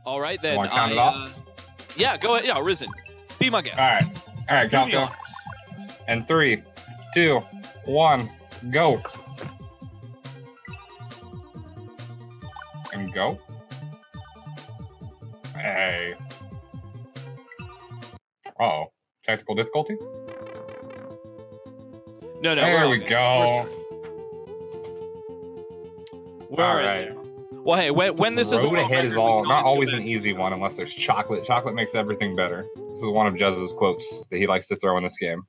All right, then. Want to count it off? Yeah, go ahead. Yeah, Risen. Be my guest. All right, Calco. And 3, 2, 1, go. And go. Hey. Uh-oh. Technical difficulty? No, there we go. All right. Well, hey, when this is a road ahead is not always an easy one unless there's chocolate. Chocolate makes everything better. This is one of Jez's quotes that he likes to throw in this game.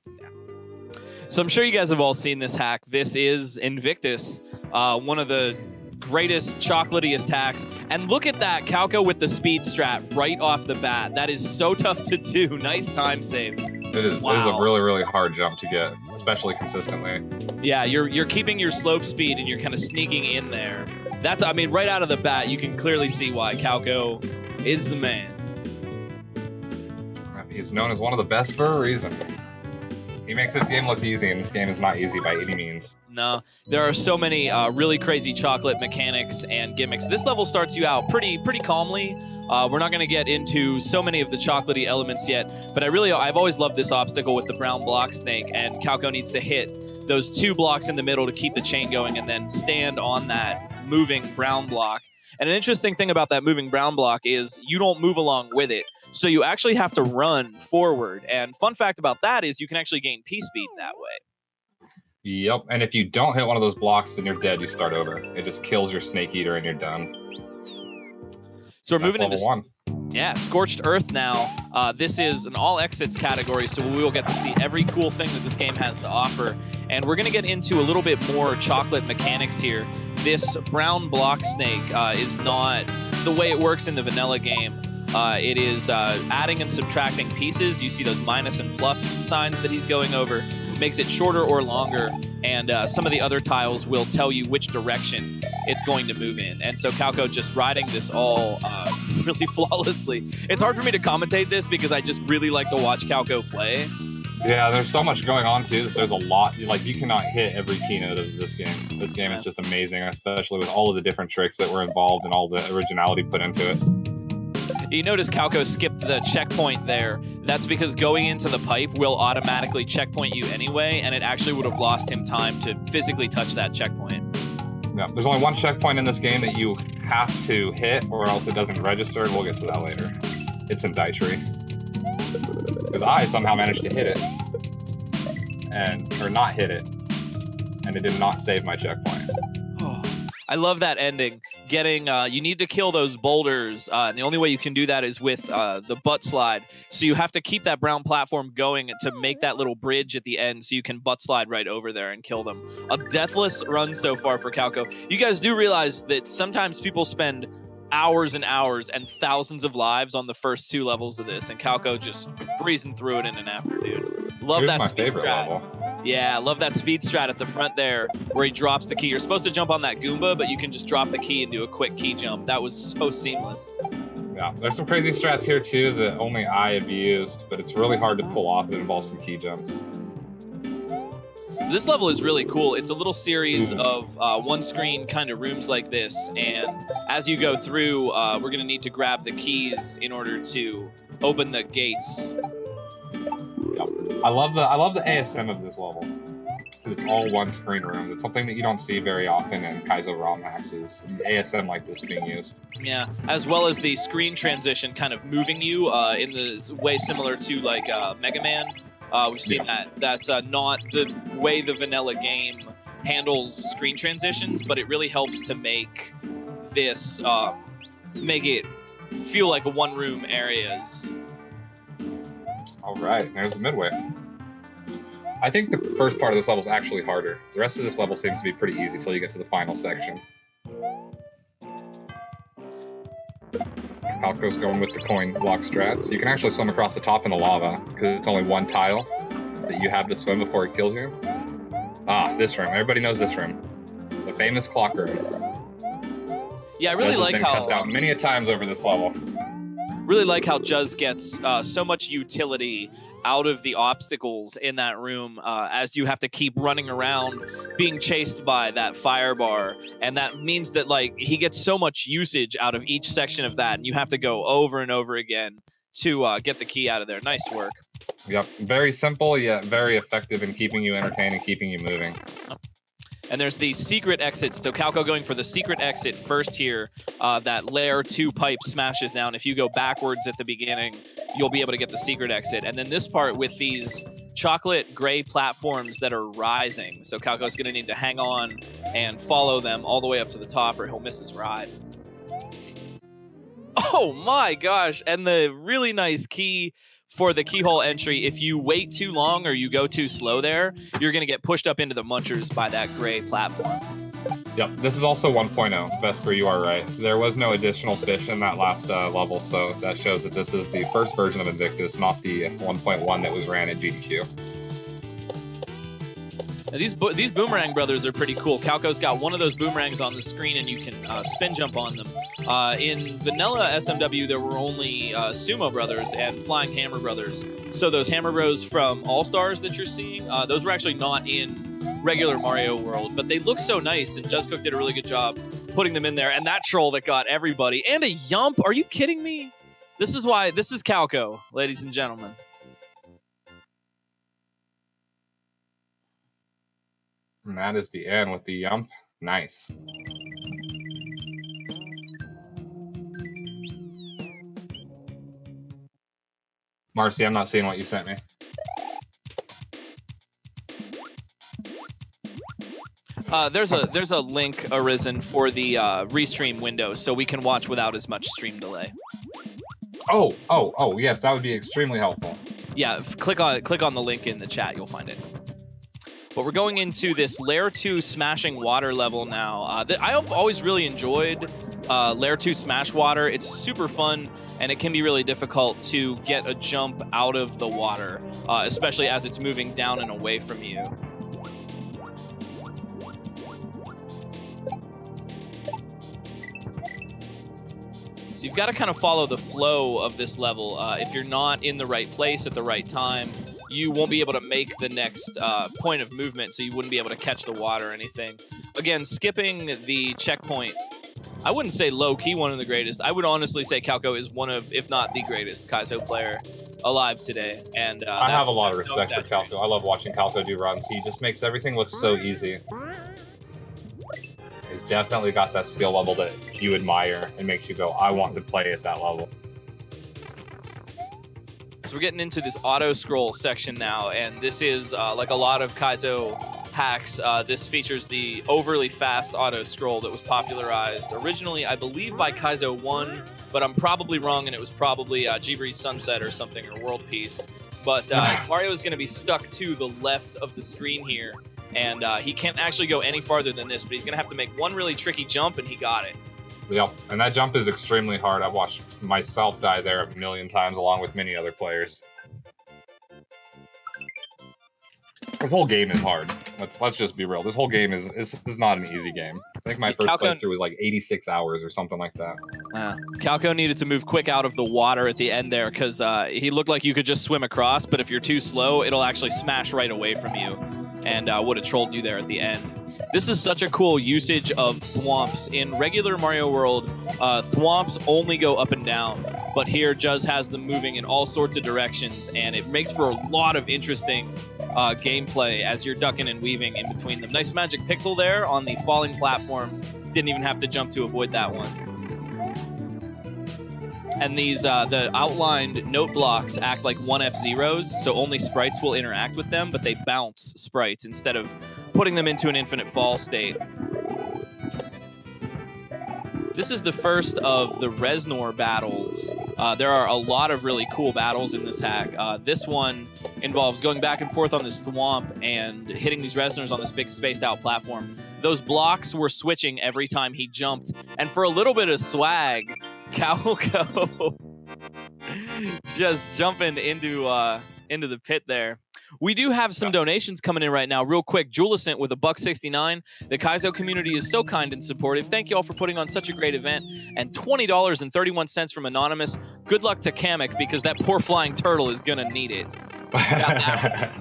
So I'm sure you guys have all seen this hack. This is Invictus, one of the greatest, chocolatiest hacks. And look at that, Calco with the speed strat right off the bat. That is so tough to do. Nice time save. It is. Wow. It is a really, really hard jump to get, especially consistently. Yeah, you're keeping your slope speed and you're kind of sneaking in there. That's, I mean, right out of the bat, you can clearly see why Calco is the man. He's known as one of the best for a reason. He makes this game look easy, and this game is not easy by any means. No, there are so many really crazy chocolate mechanics and gimmicks. This level starts you out pretty calmly. We're not going to get into so many of the chocolatey elements yet, but I've always loved this obstacle with the brown block snake, and Calco needs to hit those 2 blocks in the middle to keep the chain going and then stand on that moving brown block. And an interesting thing about that moving brown block is you don't move along with it. So you actually have to run forward. And fun fact about that is you can actually gain P-speed that way. Yep. And if you don't hit one of those blocks, then you're dead. You start over. It just kills your snake eater and you're done. So we're moving into level 1. Yeah, Scorched Earth now. This is an all exits category, so we will get to see every cool thing that this game has to offer. And we're going to get into a little bit more chocolate mechanics here. This brown block snake is not the way it works in the vanilla game. It is adding and subtracting pieces. You see those minus and plus signs that he's going over. Makes it shorter or longer, and some of the other tiles will tell you which direction it's going to move in. And so Calco just riding this all really flawlessly. It's hard for me to commentate this because I just really like to watch Calco play. Yeah, there's so much going on too that there's a lot. Like, you cannot hit every keynote of this game. This game is just amazing, especially with all of the different tricks that were involved and all the originality put into it. You notice Calco skipped the checkpoint there. That's because going into the pipe will automatically checkpoint you anyway, and it actually would have lost him time to physically touch that checkpoint. Yeah, there's only one checkpoint in this game that you have to hit or else it doesn't register, and we'll get to that later. It's in Daitri. Because I somehow managed to hit it. Or not hit it. And it did not save my checkpoint. I love that ending. Getting, you need to kill those boulders, and the only way you can do that is with the butt slide. So you have to keep that brown platform going to make that little bridge at the end so you can butt slide right over there and kill them. A deathless run so far for Calco. You guys do realize that sometimes people spend hours and hours and thousands of lives on the first 2 levels of this, and Calco just breezing through it in an afternoon. Love that speed favorite strat. Level. Yeah, I love that speed strat at the front there where he drops the key. You're supposed to jump on that Goomba, but you can just drop the key and do a quick key jump. That was so seamless. Yeah, there's some crazy strats here too that only I have used, but it's really hard to pull off. It involves some key jumps. So this level is really cool. It's a little series of one-screen kind of rooms like this, and as you go through, we're going to need to grab the keys in order to open the gates. Yep. I love the ASM of this level. It's all one-screen rooms. It's something that you don't see very often in Kaizo ROM hacks, is ASM like this being used. Yeah, as well as the screen transition kind of moving you in the way similar to like Mega Man. We've seen that. That's not the way the vanilla game handles screen transitions, but it really helps to make this, make it feel like a one-room areas. All right, there's the midway. I think the first part of this level is actually harder. The rest of this level seems to be pretty easy until you get to the final section. Calco's going with the coin block strat, so you can actually swim across the top in the lava, because it's only one tile that you have to swim before it kills you. Ah, this room. Everybody knows this room. The famous clock room. Yeah, I really like how... This has been cussed out many a times over this level. Really like how Juz gets so much utility out of the obstacles in that room as you have to keep running around being chased by that fire bar. And that means that like he gets so much usage out of each section of that, and you have to go over and over again to get the key out of there. Nice work. Yep, very simple yet very effective in keeping you entertained and keeping you moving. And there's the secret exit. So Calco going for the secret exit first here. That layer 2 pipe smashes down. If you go backwards at the beginning, you'll be able to get the secret exit. And then this part with these chocolate gray platforms that are rising. So Calco's going to need to hang on and follow them all the way up to the top or he'll miss his ride. Oh my gosh. And the really nice key for the keyhole entry, if you wait too long or you go too slow there, you're going to get pushed up into the munchers by that gray platform. Yep, this is also 1.0. Vesper, you are right. There was no additional fish in that last level, so that shows that this is the first version of Invictus, not the 1.1 that was ran at GDQ. Now these Boomerang Brothers are pretty cool. Calco's got one of those boomerangs on the screen, and you can spin jump on them. In vanilla SMW, there were only Sumo Brothers and Flying Hammer Brothers. So those Hammer Bros from All-Stars that you're seeing, those were actually not in regular Mario World, but they look so nice, and juzcook did a really good job putting them in there. And that troll that got everybody, and a Yump, are you kidding me? This is Calco, ladies and gentlemen. And that is the end with the Yump. Nice. Marcy, I'm not seeing what you sent me. There's a link arisen for the restream window, so we can watch without as much stream delay. Oh, yes, that would be extremely helpful. Yeah, click on the link in the chat, you'll find it. But we're going into this Layer 2 smashing water level now. I've always really enjoyed Layer 2 smash water. It's super fun, and it can be really difficult to get a jump out of the water, especially as it's moving down and away from you. So you've got to kind of follow the flow of this level. If you're not in the right place at the right time, you won't be able to make the next point of movement, so you wouldn't be able to catch the water or anything. Again, skipping the checkpoint, I wouldn't say low-key one of the greatest. I would honestly say Calco is one of, if not the greatest, Kaizo player alive today. And I have a lot of respect for Calco. I love watching Calco do runs. He just makes everything look so easy. He's definitely got that skill level that you admire and makes you go, I want to play at that level. So we're getting into this auto scroll section now, and this is like a lot of Kaizo hacks. This features the overly fast auto scroll that was popularized originally, I believe, by Kaizo 1, but I'm probably wrong, and it was probably Jibri's Sunset or something, or World Peace. But Mario is going to be stuck to the left of the screen here, and he can't actually go any farther than this, but he's going to have to make one really tricky jump, and he got it. Yep, and that jump is extremely hard. I've watched myself die there a million times, along with many other players. This whole game is hard. Let's just be real. This whole game is not an easy game. I think my first playthrough was like 86 hours or something like that. Calco needed to move quick out of the water at the end there because he looked like you could just swim across, but if you're too slow, it'll actually smash right away from you and would have trolled you there at the end. This is such a cool usage of thwomps. In regular Mario World, thwomps only go up and down, but here Juz has them moving in all sorts of directions, and it makes for a lot of interesting gameplay as you're ducking and weaving in between them. Nice magic pixel there on the falling platform. Didn't even have to jump to avoid that one. And these the outlined note blocks act like 1F-Zeros, so only sprites will interact with them, but they bounce sprites instead of putting them into an infinite fall state. This is the first of the Reznor battles. There are a lot of really cool battles in this hack. This one involves going back and forth on this thwomp and hitting these Reznors on this big spaced out platform. Those blocks were switching every time he jumped, and for a little bit of swag, Calco just jumping into the pit there. We do have some donations coming in right now. Real quick, Julicent with $1.69. The Kaizo community is so kind and supportive. Thank you all for putting on such a great event. And $20.31 from Anonymous. Good luck to Kamek, because that poor flying turtle is going to need it. Thank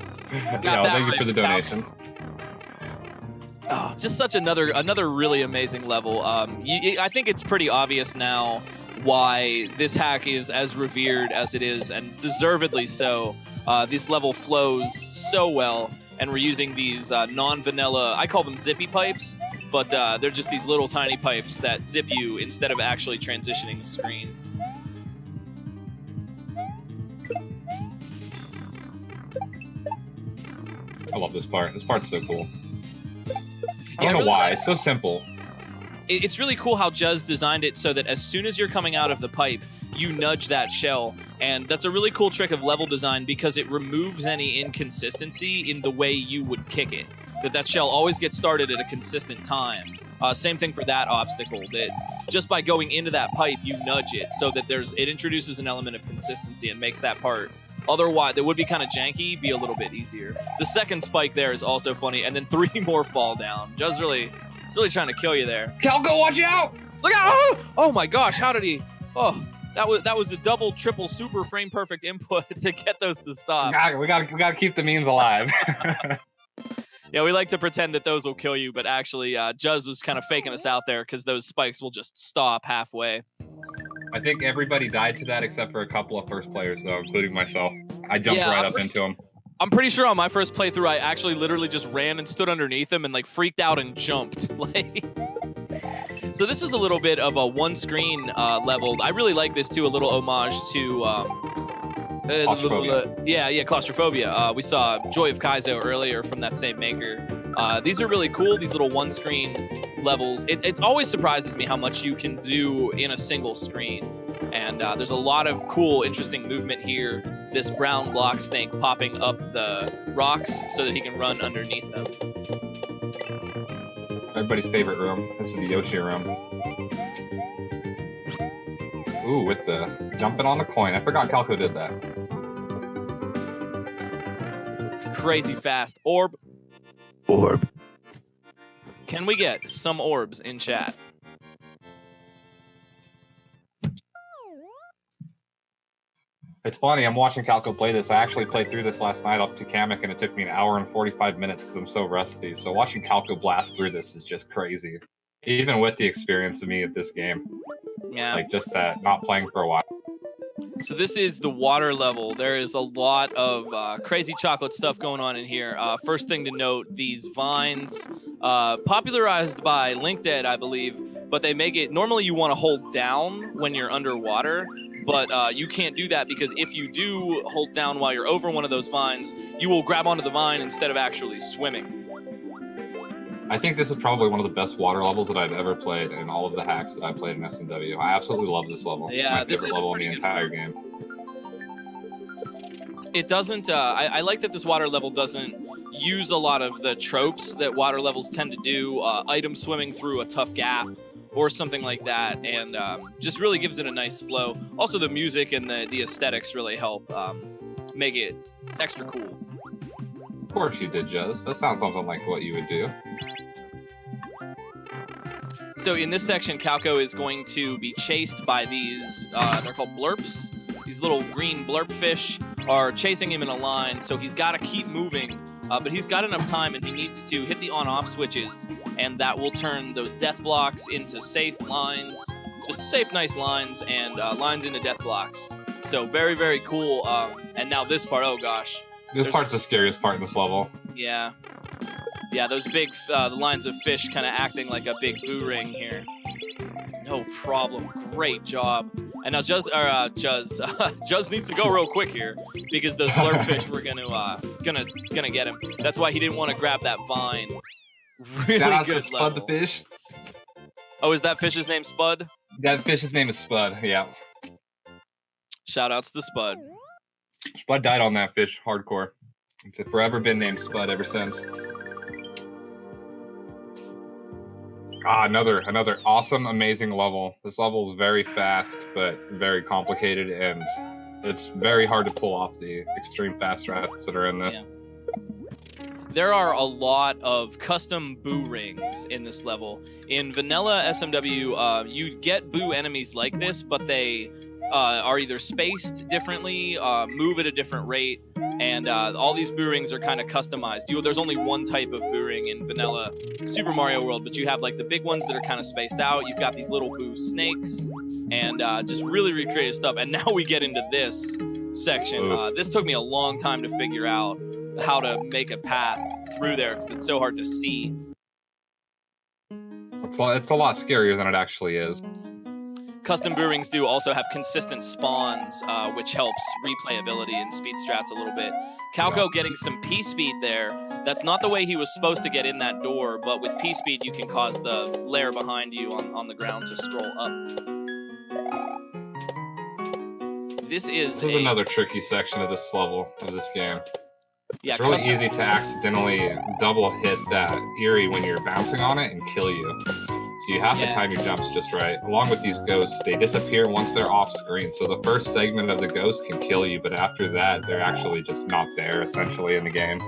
you for the donations. Oh, just such another really amazing level. I think it's pretty obvious now why this hack is as revered as it is, and deservedly so. This level flows so well, and we're using these non-vanilla, I call them zippy pipes, but they're just these little tiny pipes that zip you instead of actually transitioning the screen. I love this part. This part's so cool. I don't know why. It's so simple. It's really cool how Juz designed it so that as soon as you're coming out of the pipe, you nudge that shell. And that's a really cool trick of level design, because it removes any inconsistency in the way you would kick it. That shell always gets started at a consistent time. Same thing for that obstacle, that just by going into that pipe, you nudge it so that it introduces an element of consistency and makes that part, otherwise, that would be kind of janky, be a little bit easier. The second spike there is also funny, and then 3 more fall down. Juz really trying to kill you there. Calco, watch out! Look out! Oh my gosh, how did he? Oh, that was a double, triple, super frame perfect input to get those to stop. We gotta keep the memes alive. Yeah, we like to pretend that those will kill you, but actually, Juz was kind of faking us out there, because those spikes will just stop halfway. I think everybody died to that except for a couple of first players, though, including myself. I jumped right up into them. I'm pretty sure on my first playthrough, I actually literally just ran and stood underneath him and like freaked out and jumped. So this is a little bit of a one-screen level. I really like this too. A little homage to claustrophobia. Claustrophobia. We saw Joy of Kaizo earlier from that same maker. These are really cool. These little one-screen levels. It always surprises me how much you can do in a single screen. And there's a lot of cool, interesting movement here. This brown block snake popping up the rocks so that he can run underneath them. Everybody's favorite room. This is the Yoshi room. Ooh, with the jumping on the coin. I forgot Calco did that. Crazy fast. Orb. Can we get some orbs in chat? It's funny, I'm watching Calco play this. I actually played through this last night up to Kamek, and it took me 1 hour and 45 minutes because I'm so rusty. So watching Calco blast through this is just crazy. Even with the experience of me at this game. Yeah. Like, just that, not playing for a while. So this is the water level. There is a lot of crazy chocolate stuff going on in here. First thing to note, these vines, popularized by LinkedIn, I believe, but they make it, normally you want to hold down when you're underwater, but you can't do that, because if you do hold down while you're over one of those vines, you will grab onto the vine instead of actually swimming. I think this is probably one of the best water levels that I've ever played in all of the hacks that I've played in S&W. I absolutely love this level. Yeah, it's my favorite level in the entire game. It doesn't, I like that this water level doesn't use a lot of the tropes that water levels tend to do, item swimming through a tough gap or something like that, and just really gives it a nice flow. Also, the music and the aesthetics really help make it extra cool. Of course you did, Juz. That sounds something like what you would do. So in this section, Calco is going to be chased by these, they're called blurps. These little green blurp fish are chasing him in a line, so he's got to keep moving, but he's got enough time, and he needs to hit the on-off switches, and that will turn those death blocks into safe lines, just safe, nice lines, and lines into death blocks. So very, very cool. And now this part, oh gosh. This part's the scariest part in this level. Yeah. Yeah, those big the lines of fish kind of acting like a big boo ring here. No problem. Great job. And now Juz needs to go real quick here, because those blurb fish were gonna get him. That's why he didn't want to grab that vine. Really Shout out good to Spud level. the fish. Oh, is that fish's name Spud? That fish's name is Spud, yeah. Shout outs to Spud. Spud died on that fish, hardcore. It's forever been named Spud ever since. Another awesome, amazing level. This level is very fast, but very complicated, and it's very hard to pull off the extreme fast strats that are in this. Yeah. there are a lot of custom boo rings in this level. In vanilla SMW, you get boo enemies like this, but they are either spaced differently, move at a different rate, and all these boo rings are kind of customized. There's only one type of boo ring in vanilla Super Mario World, but you have like the big ones that are kind of spaced out. You've got these little boo snakes, and just really, really creative stuff. And now we get into this section. This took me a long time to figure out how to make a path through there because it's so hard to see. It's a lot scarier than it actually is. Custom boo rings do also have consistent spawns, which helps replayability and speed strats a little bit. Calco getting some P-speed there. That's not the way he was supposed to get in that door, but with P-speed you can cause the layer behind you on the ground to scroll up. This is another tricky section of this level, of this game. Yeah, it's really easy to accidentally double hit that Eerie when you're bouncing on it and kill you. So you have to time your jumps just right. Along with these ghosts, they disappear once they're off screen. So the first segment of the ghost can kill you, but after that, they're actually just not there, essentially, in the game.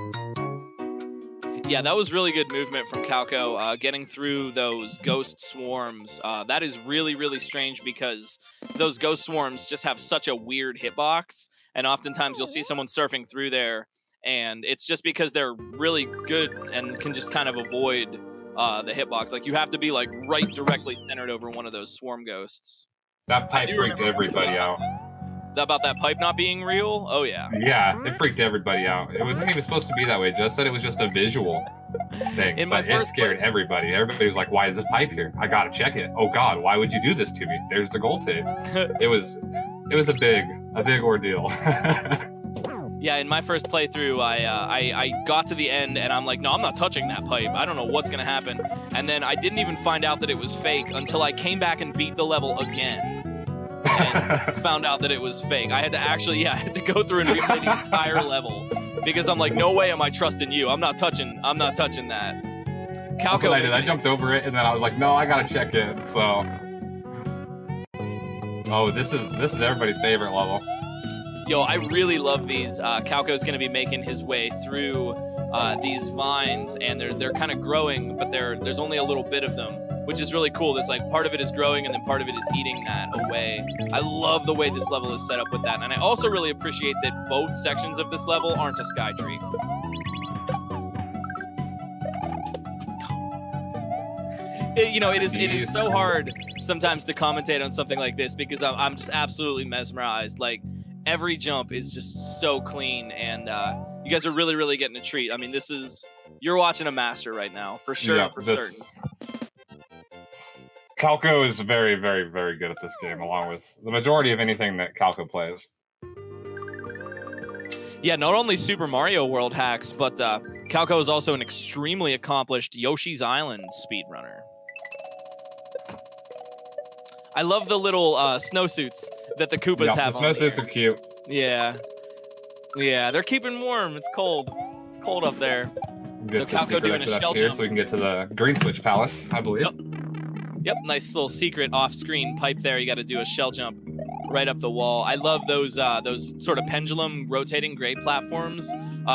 Yeah, that was really good movement from Calco, getting through those ghost swarms. That is really, really strange because those ghost swarms just have such a weird hitbox, and oftentimes you'll see someone surfing through there, and it's just because they're really good and can just kind of avoid the hitbox. Like, you have to be like right directly centered over one of those swarm ghosts. That pipe freaked everybody out. About that pipe not being real? Oh yeah. Yeah, it freaked everybody out. It wasn't even supposed to be that way. Just said it was just a visual thing, but it scared everybody. Everybody was like, "Why is this pipe here? I gotta check it. Oh God, why would you do this to me? There's the gold tape." It was a big ordeal. Yeah, in my first playthrough, I got to the end and I'm like, no, I'm not touching that pipe. I don't know what's gonna happen. And then I didn't even find out that it was fake until I came back and beat the level again. And found out that it was fake. I had to go through and replay the entire level because I'm like, no way am I trusting you. I'm not touching that. Calco, that's what I did. I jumped over it and then I was like, no, I gotta check it. So, this is everybody's favorite level. Yo, I really love these. Calco's going to be making his way through these vines, and they're kind of growing, but there's only a little bit of them, which is really cool. There's like part of it is growing, and then part of it is eating that away. I love the way this level is set up with that, and I also really appreciate that both sections of this level aren't a sky tree. It is so hard sometimes to commentate on something like this because I'm just absolutely mesmerized. Like, every jump is just so clean, and you guys are really, really getting a treat. I mean, you're watching a master right now, for sure, yeah, certain. Calco is very, very, very good at this game, along with the majority of anything that Calco plays. Yeah, not only Super Mario World hacks, but Calco is also an extremely accomplished Yoshi's Island speedrunner. I love the little snowsuits that the Koopas have on. The snowsuits are cute. Yeah, they're keeping warm. It's cold. It's cold up there. So Calco doing a shell jump. So we can get to the Green Switch Palace, I believe. Yep, nice little secret off-screen pipe there. You got to do a shell jump right up the wall. I love those sort of pendulum rotating gray platforms.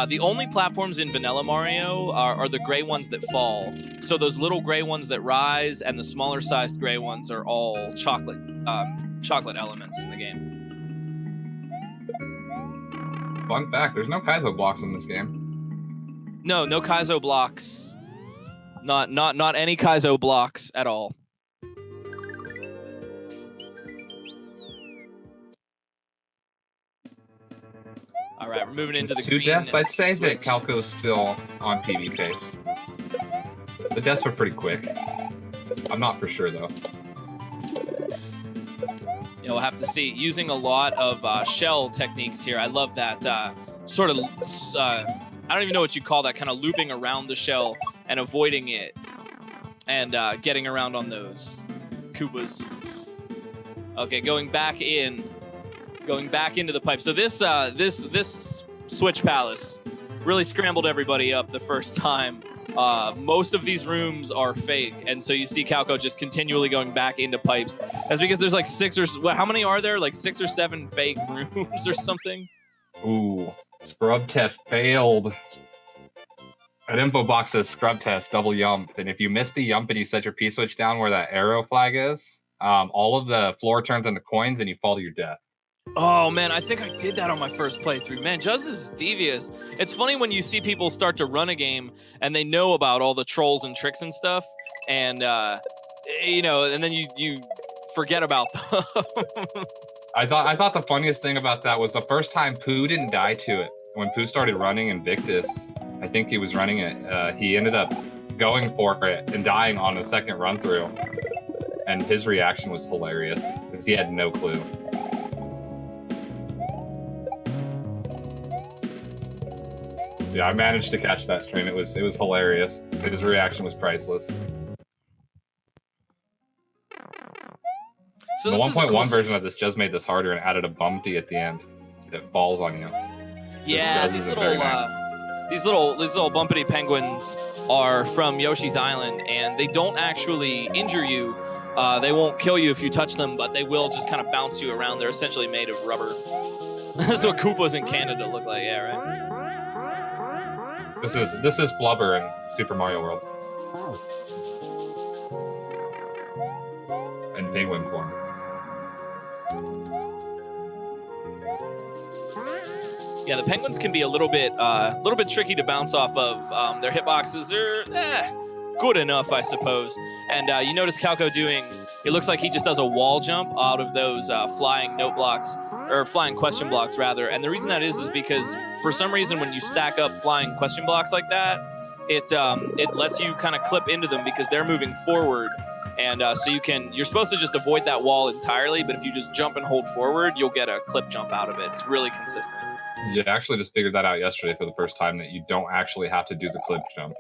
The only platforms in Vanilla Mario are the gray ones that fall. So those little gray ones that rise and the smaller sized gray ones are all chocolate elements in the game. Fun fact, there's no Kaizo blocks in this game. No Kaizo blocks. Not any Kaizo blocks at all. All right, we're moving into the two deaths. I'd say that Calco's still on PB pace. The deaths were pretty quick. I'm not for sure though. We'll have to see. Using a lot of shell techniques here. I love that sort of. I don't even know what you call that. Kind of looping around the shell and avoiding it, and getting around on those Koopas. Okay, going back into the pipe. So this Switch Palace really scrambled everybody up the first time. Most of these rooms are fake, and so you see Calco just continually going back into pipes. That's because there's like how many are there? Like 6 or 7 fake rooms or something? Ooh, scrub test failed. An info box says scrub test, double yump. And if you miss the yump and you set your P-switch down where that arrow flag is, all of the floor turns into coins and you fall to your death. Oh, man, I think I did that on my first playthrough. Man, Juz is devious. It's funny when you see people start to run a game and they know about all the trolls and tricks and stuff. And, and then you forget about them. I thought the funniest thing about that was the first time Pooh didn't die to it. When Pooh started running Invictus, I think he was running it. He ended up going for it and dying on the second run through. And his reaction was hilarious because he had no clue. Yeah, I managed to catch that stream. It was hilarious. His reaction was priceless. So the 1.1 cool version of this just made this harder and added a bumpy at the end that falls on you. Yeah, these little bumpity penguins are from Yoshi's Island, and they don't actually injure you. They won't kill you if you touch them, but they will just kind of bounce you around. They're essentially made of rubber. That's what Koopas in Canada look like, yeah, right? This is Flubber in Super Mario World. In penguin form. Yeah, the penguins can be a little bit tricky to bounce off of. Their hitboxes are good enough, I suppose. And you notice Calco doing. It looks like he just does a wall jump out of those flying note blocks. Or flying question blocks, rather. And the reason that is because for some reason when you stack up flying question blocks like that, it lets you kind of clip into them because they're moving forward. And so you're supposed to just avoid that wall entirely, but if you just jump and hold forward, you'll get a clip jump out of it. It's really consistent. Yeah, I actually just figured that out yesterday for the first time, that you don't actually have to do the clip jump.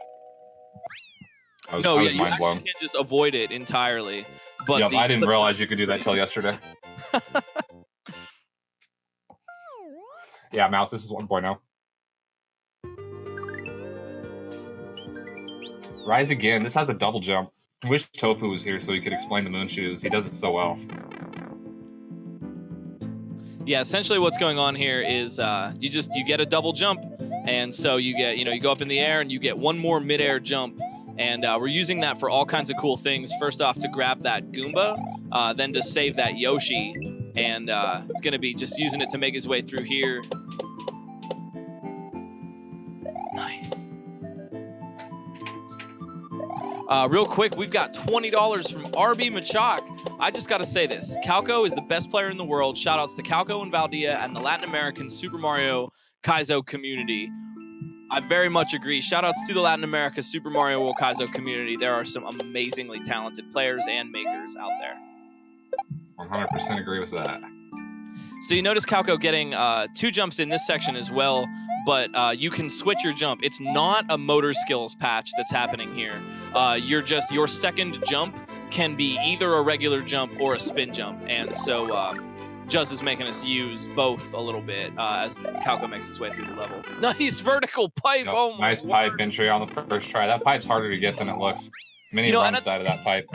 I was you mind blown. actually can just avoid it entirely. But yep, I didn't realize you could do that till yesterday. Yeah, Mouse, this is 1.0. Rise Again. This has a double jump. I wish Tofu was here so he could explain the moon shoes. He does it so well. Yeah, essentially what's going on here is you get a double jump, and so you go up in the air and you get one more midair jump, and we're using that for all kinds of cool things. First off, to grab that Goomba, then to save that Yoshi. And it's going to be just using it to make his way through here. Nice. Real quick, we've got $20 from RB Machak. I just got to say this. Calco is the best player in the world. Shoutouts to Calco and Valdea and the Latin American Super Mario Kaizo community. I very much agree. Shoutouts to the Latin America Super Mario World Kaizo community. There are some amazingly talented players and makers out there. 100% agree with that. So you notice Calco getting 2 jumps in this section as well, but you can switch your jump. It's not a motor skills patch that's happening here. Your second jump can be either a regular jump or a spin jump, and so Juz is making us use both a little bit as Calco makes his way through the level. Nice vertical pipe! Yep, Oh my nice pipe entry on the first try. That pipe's harder to get than it looks. Many runs died of that pipe.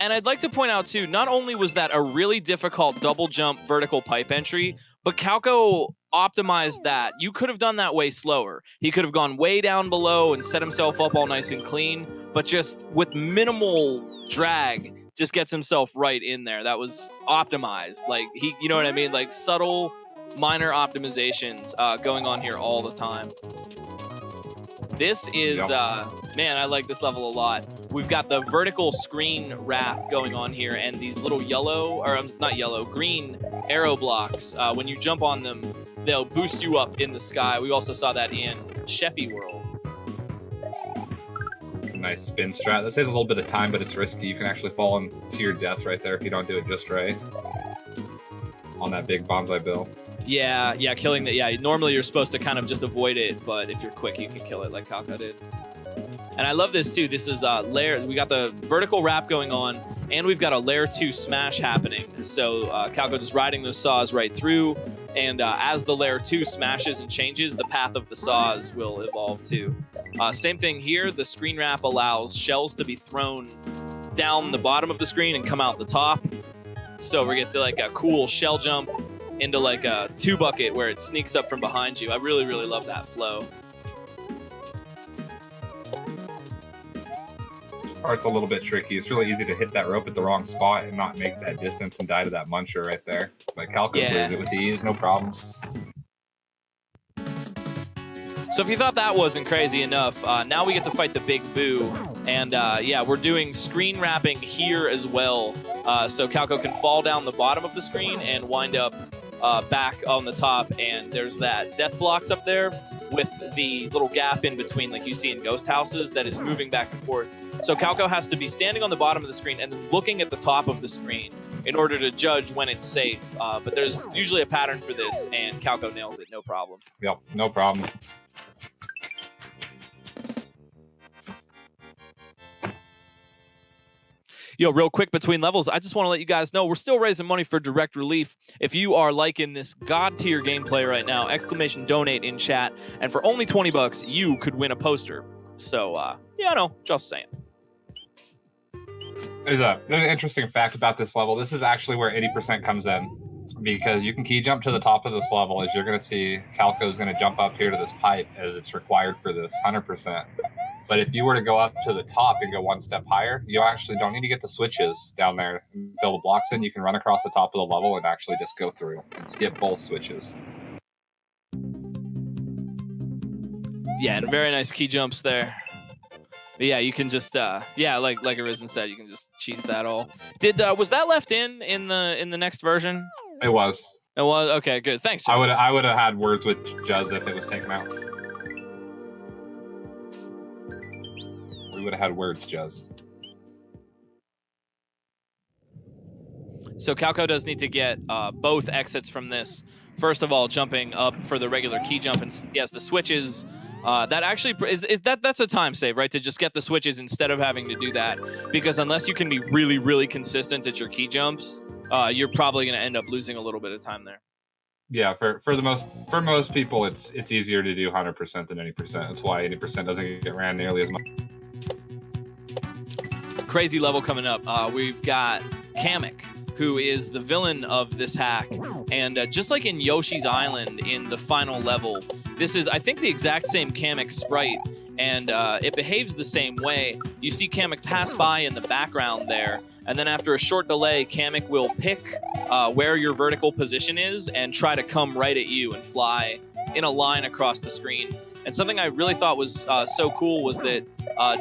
And I'd like to point out, too, not only was that a really difficult double jump vertical pipe entry, but Calco optimized that. You could have done that way slower. He could have gone way down below and set himself up all nice and clean, but just with minimal drag, just gets himself right in there. That was optimized. Like, you know what I mean? Like, subtle, minor optimizations going on here all the time. This is, man, I like this level a lot. We've got the vertical screen wrap going on here, and these little green arrow blocks. When you jump on them, they'll boost you up in the sky. We also saw that in Sheffy World. Nice spin strat. That saves a little bit of time, but it's risky. You can actually fall into your death right there if you don't do it just right. On that big bonsai bill. Yeah, killing that. Yeah, normally you're supposed to kind of just avoid it, but if you're quick, you can kill it like Calco did. And I love this too. This is layer. We got the vertical wrap going on, and we've got a layer 2 smash happening. So Calco just riding those saws right through, and as the layer 2 smashes and changes, the path of the saws will evolve too. Same thing here. The screen wrap allows shells to be thrown down the bottom of the screen and come out the top. So we get to like a cool shell jump into like a 2 bucket where it sneaks up from behind you. I really, really love that flow. part's a little bit tricky. It's really easy to hit that rope at the wrong spot and not make that distance and die to that muncher right there. But Calco clears it with ease, no problems. So if you thought that wasn't crazy enough, now we get to fight the Big Boo. And yeah, we're doing screen wrapping here as well. So Calco can fall down the bottom of the screen and wind up back on the top. And there's that death blocks up there with the little gap in between, like you see in ghost houses, that is moving back and forth. So Calco has to be standing on the bottom of the screen and then looking at the top of the screen in order to judge when it's safe. But there's usually a pattern for this, and Calco nails it, no problem. Yep, no problem. Yo, real quick between levels, I just want to let you guys know we're still raising money for Direct Relief. If you are liking this god tier gameplay right now, exclamation donate in chat, and for only $20, you could win a poster. So, yeah, no, just saying. There's an interesting fact about this level. This is actually where 80% comes in, because you can key jump to the top of this level. As you're going to see, Calco is going to jump up here to this pipe as it's required for this 100%. But if you were to go up to the top and go one step higher, you actually don't need to get the switches down there and fill the blocks in. You can run across the top of the level and actually just go through and skip both switches. Yeah, and very nice key jumps there. But yeah, you can just yeah, like Arisen said, you can just cheese that all. Was that left in the next version? It was. It was? Okay, good. Thanks, Juz. I would have had words with Juz if it was taken out. We would have had words, Juz. So Calco does need to get both exits from this. First of all, jumping up for the regular key jump, and he has the switches. That actually that's a time save, right? To just get the switches instead of having to do that, because unless you can be really, really consistent at your key jumps, you're probably going to end up losing a little bit of time there. Yeah, for most people, it's easier to do 100% than 80%. That's why 80% doesn't get ran nearly as much. Crazy level coming up. We've got Kamek, who is the villain of this hack. And just like in Yoshi's Island in the final level, this is, I think, the exact same Kamek sprite, and it behaves the same way. You see Kamek pass by in the background there, and then after a short delay, Kamek will pick where your vertical position is and try to come right at you and fly in a line across the screen. And something I really thought was so cool was that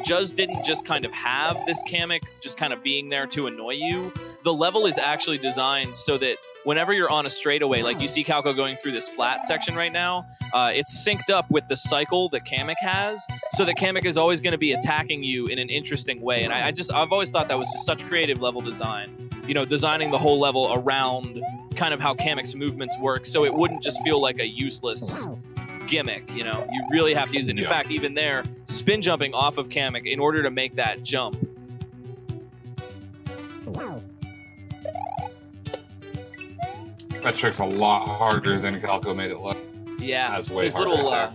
Juz didn't just kind of have this Kamek just kind of being there to annoy you. The level is actually designed so that whenever you're on a straightaway, like you see Calco going through this flat section right now, it's synced up with the cycle that Kamek has, so that Kamek is always going to be attacking you in an interesting way. And I've always thought that was just such creative level design. You know, designing the whole level around kind of how Kamek's movements work, so it wouldn't just feel like a useless gimmick. You know, you really have to use it. In fact, even there, spin jumping off of Kamek in order to make that jump. That trick's a lot harder than Calco made it look. Yeah, that's way harder.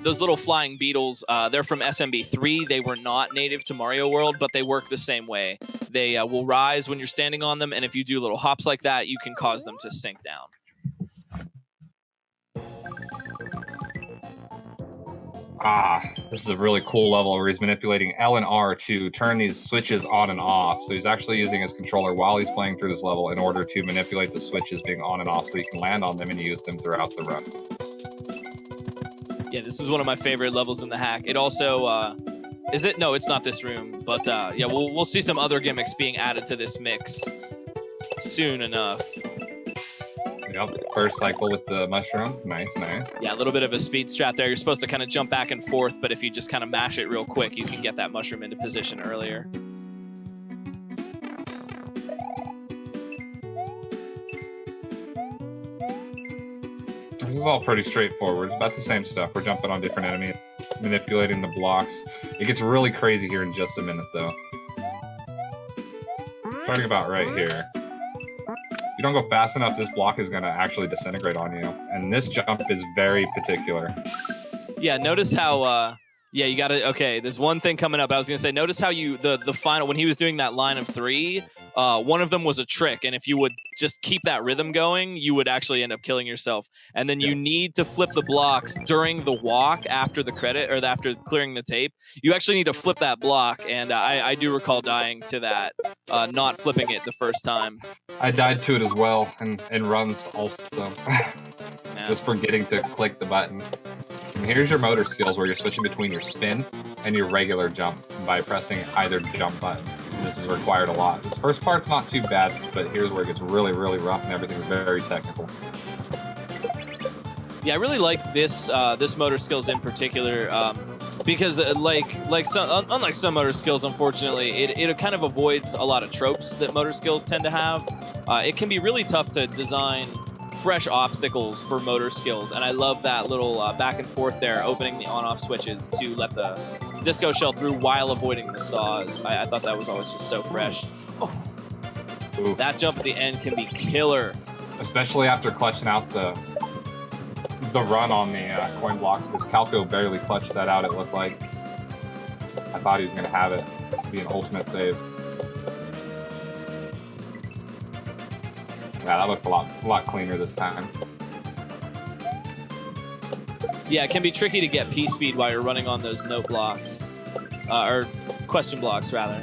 Those little flying beetles, they're from SMB3. They were not native to Mario World, but they work the same way. They will rise when you're standing on them, and if you do little hops like that, you can cause them to sink down. This is a really cool level where he's manipulating L and R to turn these switches on and off. So he's actually using his controller while he's playing through this level in order to manipulate the switches being on and off so he can land on them and use them throughout the run. Yeah, this is one of my favorite levels in the hack. It also, is it? No, it's not this room. But yeah, we'll see some other gimmicks being added to this mix soon enough. Yep, first cycle with the mushroom. Nice. Yeah, a little bit of a speed strat there. You're supposed to kind of jump back and forth, but if you just kind of mash it real quick, you can get that mushroom into position earlier. This is all pretty straightforward. It's about the same stuff. We're jumping on different enemies, manipulating the blocks. It gets really crazy here in just a minute, though. Starting about right here. If you don't go fast enough, this block is going to actually disintegrate on you. And this jump is very particular. Yeah, notice how... yeah, you got to... Okay, there's one thing coming up. I was going to say, notice how you... The final... When he was doing that line of 3, one of them was a trick. And if you would just keep that rhythm going, you would actually end up killing yourself. And then you need to flip the blocks during the walk after the credit, or after clearing the tape. You actually need to flip that block, and I do recall dying to that, not flipping it the first time. I died to it as well, and runs also. Just forgetting to click the button. And here's your motor skills where you're switching between your spin and your regular jump by pressing either jump button. This is required a lot. This first part's not too bad, but here's where it gets really, really rough and everything's very technical. Yeah, I really like this this motor skills in particular, because unlike some motor skills, unfortunately, it kind of avoids a lot of tropes that motor skills tend to have. It can be really tough to design fresh obstacles for motor skills, and I love that little back and forth there, opening the on-off switches to let the disco shell through while avoiding the saws. I thought that was always just so fresh. Oh, that jump at the end can be killer, especially after clutching out the run on the coin blocks, because Calco barely clutched that out. It looked like I thought he was going to have it be an ultimate save. Yeah, that looks a lot cleaner this time. Yeah, it can be tricky to get P speed while you're running on those note blocks, or question blocks rather.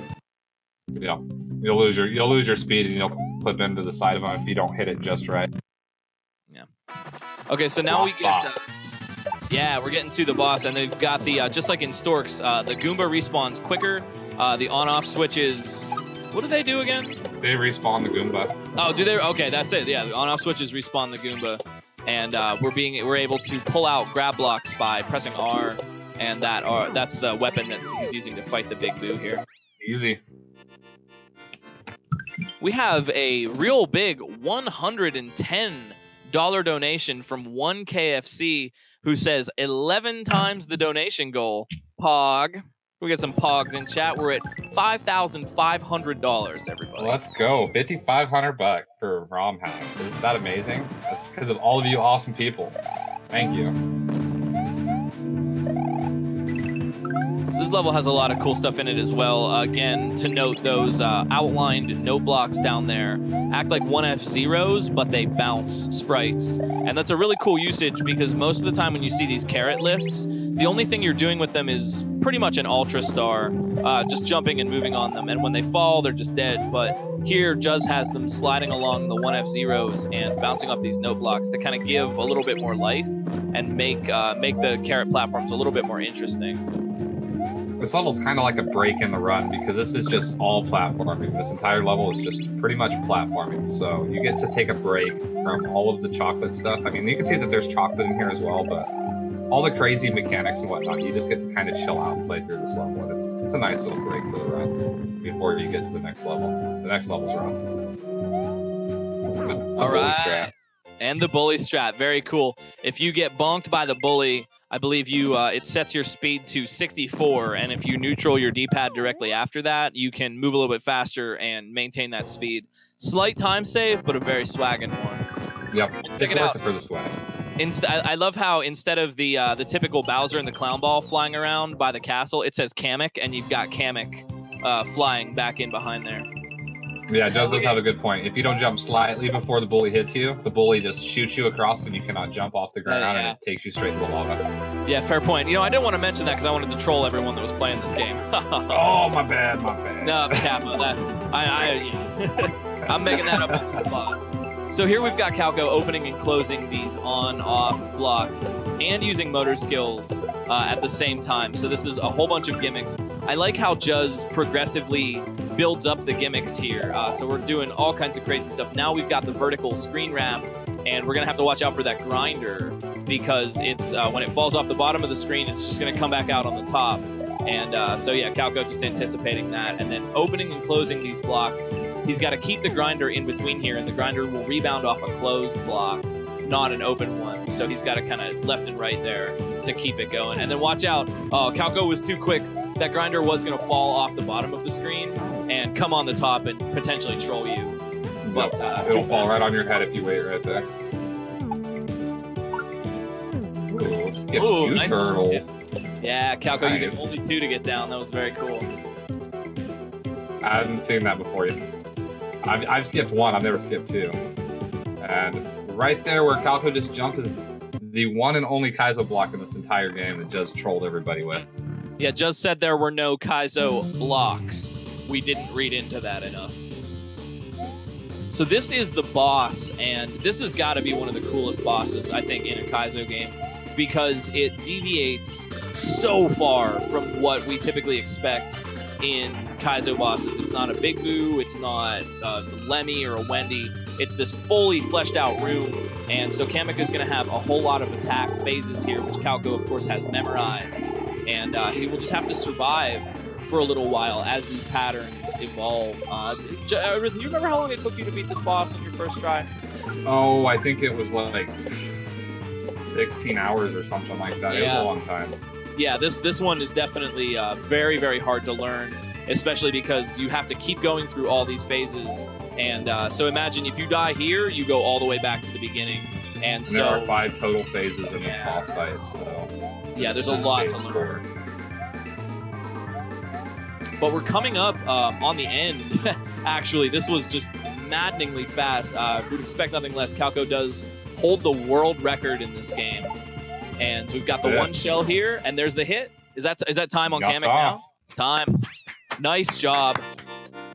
Yeah, you'll lose your speed, and you'll put them to the side of them if you don't hit it just right. Yeah. Okay, so now we get. Yeah, we're getting to the boss, and they've got the just like in Storks, the Goomba respawns quicker. The on-off switches. What do they do again? They respawn the Goomba. Oh, do they? Okay, that's it. Yeah, the on-off switches respawn the Goomba, and we're able to pull out grab blocks by pressing R, and that's the weapon that he's using to fight the Big Boo here. Easy. We have a real big $110 donation from one KFC who says 11 times the donation goal. Pog. We get some pogs in chat. We're at $5,500, everybody. Let's go. $5,500 for ROM hacks. Isn't that amazing? That's because of all of you awesome people. Thank you. So this level has a lot of cool stuff in it as well. Again, to note, those outlined note blocks down there act like 1F zeros, but they bounce sprites. And that's a really cool usage, because most of the time when you see these carrot lifts, the only thing you're doing with them is pretty much an ultra star, just jumping and moving on them. And when they fall, they're just dead. But here, Juz has them sliding along the 1F zeros and bouncing off these note blocks to kind of give a little bit more life and make the carrot platforms a little bit more interesting. This level's kind of like a break in the run, because this is just all platforming. This entire level is just pretty much platforming. So you get to take a break from all of the chocolate stuff. I mean, you can see that there's chocolate in here as well, but all the crazy mechanics and whatnot, you just get to kind of chill out and play through this level. And it's a nice little break for the run before you get to the next level. The next level's rough. All right. And the bully strat, very cool. If you get bonked by the bully, I believe it sets your speed to 64, and if you neutral your D-pad directly after that, you can move a little bit faster and maintain that speed. Slight time save, but a very swaggin' one. Yep, it's worth it for the swag. I love how instead of the typical Bowser and the clown ball flying around by the castle, it says Kamek, and you've got Kamek flying back in behind there. Yeah, Juz does have a good point. If you don't jump slightly before the bully hits you, the bully just shoots you across and you cannot jump off the ground, and it takes you straight to the lava. Yeah, fair point. I didn't want to mention that because I wanted to troll everyone that was playing this game. Oh, my bad. No, Kappa, I'm making that up on the spot. So here we've got Calco opening and closing these on-off blocks and using motor skills at the same time. So this is a whole bunch of gimmicks. I like how Juz progressively builds up the gimmicks here. So we're doing all kinds of crazy stuff. Now we've got the vertical screen wrap, and we're going to have to watch out for that grinder, because it's when it falls off the bottom of the screen, it's just going to come back out on the top. And so yeah, Calco just anticipating that, and then opening and closing these blocks. He's got to keep the grinder in between here, and the grinder will rebound off a closed block, not an open one. So he's got to kind of left and right there to keep it going. And then watch out. Oh, Calco was too quick. That grinder was going to fall off the bottom of the screen and come on the top and potentially troll you. But it'll fall right on your head if you wait right there. Ooh, let's get two nice turtles. Yeah, Calco using only 2 to get down. That was very cool. I haven't seen that before yet. I've skipped 1. I've never skipped 2. And right there where Calco just jumped is the one and only Kaizo block in this entire game that Juz trolled everybody with. Yeah, Juz said there were no Kaizo blocks. We didn't read into that enough. So this is the boss, and this has got to be one of the coolest bosses, I think, in a Kaizo game, because it deviates so far from what we typically expect in Kaizo bosses. It's not a Big Boo, it's not a Lemmy or a Wendy. It's this fully fleshed out room, and so Kamika's going to have a whole lot of attack phases here, which Calco, of course, has memorized, and he will just have to survive for a little while as these patterns evolve. Arisen, do you remember how long it took you to beat this boss on your first try? Oh, I think it was like 16 hours or something like that. It was a long time. Yeah, this one is definitely very, very hard to learn, especially because you have to keep going through all these phases. And so imagine if you die here, you go all the way back to the beginning. And so there are 5 total phases in this boss fight. So yeah, there's a lot to learn. But we're coming up on the end. Actually, this was just maddeningly fast. We'd expect nothing less. Calco does hold the world record in this game. And so we've got the one shell here, and there's the hit. Is that time on Kamek now? Time. Nice job.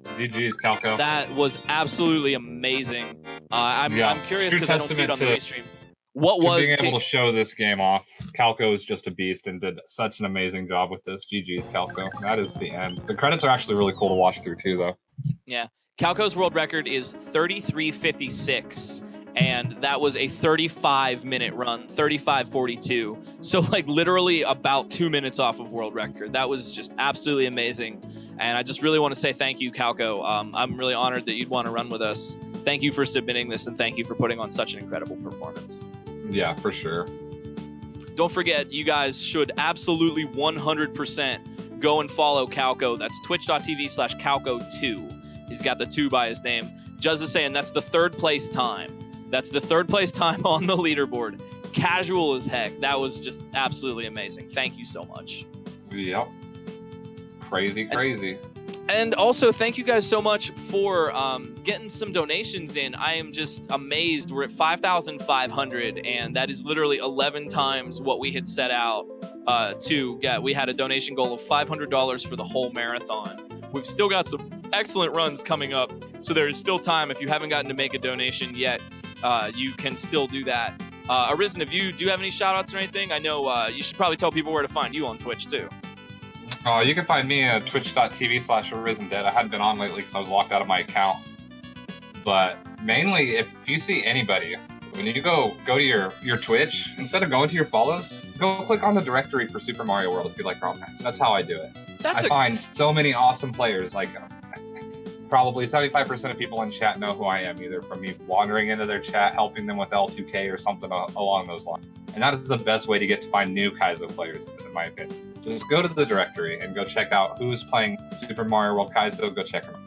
GG's, Calco. That was absolutely amazing. I'm curious because I don't see it on the restream. What was being able to show this game off? Calco is just a beast and did such an amazing job with this. GG's, Calco. That is the end. The credits are actually really cool to watch through too, though. Yeah, Calco's world record is 33:56, and that was a 35-minute run, 35:42. So like literally about 2 minutes off of world record. That was just absolutely amazing, and I just really want to say thank you, Calco. I'm really honored that you'd want to run with us. Thank you for submitting this, and thank you for putting on such an incredible performance. Yeah, for sure. Don't forget, you guys should absolutely 100% go and follow Calco. That's twitch.tv/Calco2. He's got the 2 by his name. Juz is saying that's the 3rd place time. That's the 3rd place time on the leaderboard. Casual as heck. That was just absolutely amazing. Thank you so much. Yep. Crazy. And also, thank you guys so much for getting some donations in. I am just amazed. We're at 5,500, and that is literally 11 times what we had set out to get. We had a donation goal of $500 for the whole marathon. We've still got some excellent runs coming up, so there is still time. If you haven't gotten to make a donation yet, you can still do that. Arisen, do you have any shout-outs or anything? I know you should probably tell people where to find you on Twitch, too. You can find me at twitch.tv/Arisendead. I hadn't been on lately because I was locked out of my account. But mainly, if you see anybody, when you go to your Twitch, instead of going to your follows, go click on the directory for Super Mario World if you like ROM hacks. That's how I do it. I find so many awesome players. Like, probably 75% of people in chat know who I am, either from me wandering into their chat, helping them with L2K or something along those lines. And that is the best way to get to find new Kaizo players, in my opinion. So just go to the directory and go check out who's playing Super Mario World Kaizo. Go check them out.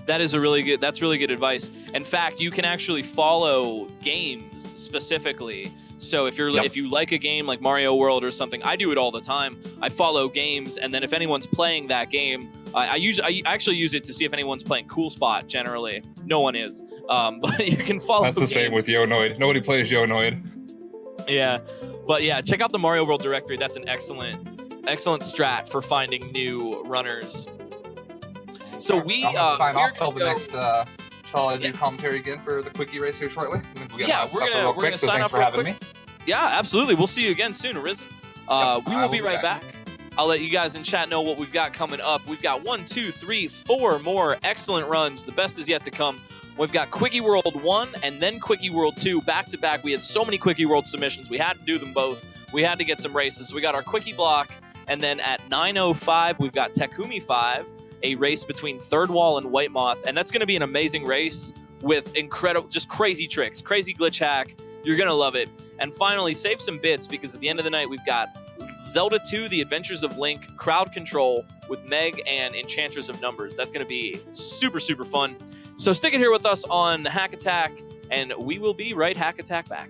That's really good advice. In fact, you can actually follow games specifically. So if you like a game like Mario World or something, I do it all the time. I follow games, and then if anyone's playing that game, I actually use it to see if anyone's playing Cool Spot. Generally, no one is, but you can follow. That's the same with Yonoid. Nobody plays Yonoid. Yeah, but yeah, check out the Mario World directory. That's an excellent strat for finding new runners. So I'm gonna sign off till the next. Shall I do commentary again for the quickie race here shortly? We're gonna sign up for having me. Yeah, absolutely. We'll see you again soon, Arisen. We will be right back. I'll let you guys in chat know what we've got coming up. We've got 1, 2, 3, 4 more excellent runs. The best is yet to come. We've got Quickie World 1 and then Quickie World 2 back-to-back. We had so many Quickie World submissions. We had to do them both. We had to get some races. So we got our Quickie block, and then at 9:05, we've got Takumi 5, a race between Third Wall and White Moth, and that's going to be an amazing race with incredible, just crazy tricks, crazy glitch hack. You're going to love it. And finally, save some bits, because at the end of the night, we've got Zelda 2, The Adventures of Link, Crowd Control with Meg and Enchantress of Numbers. That's going to be super, super fun. So stick it here with us on Hack Attack, and we will be right Hack Attack back.